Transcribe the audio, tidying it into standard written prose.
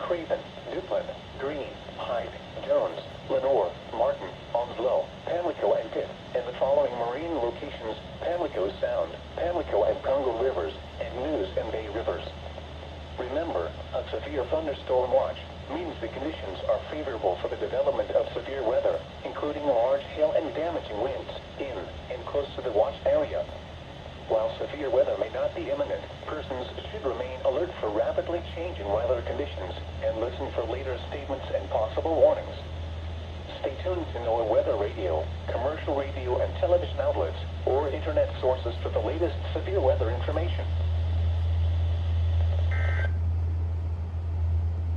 Craven, Duplin, Green, Hyde, Jones, Lenore, Martin, Onslow, Pamlico and Pitt, and the following marine locations: Pamlico Sound, Pamlico and Congo Rivers, and News and Bay Rivers. Remember, a severe thunderstorm watch means the conditions are favorable for the development of severe weather, including large hail and damaging winds in and close to the watched area. While severe weather may not be imminent, persons should remain alert for rapidly changing weather conditions and listen for later statements and possible warnings. Stay tuned to NOAA weather radio, commercial radio and television outlets, or internet sources for the latest severe weather information.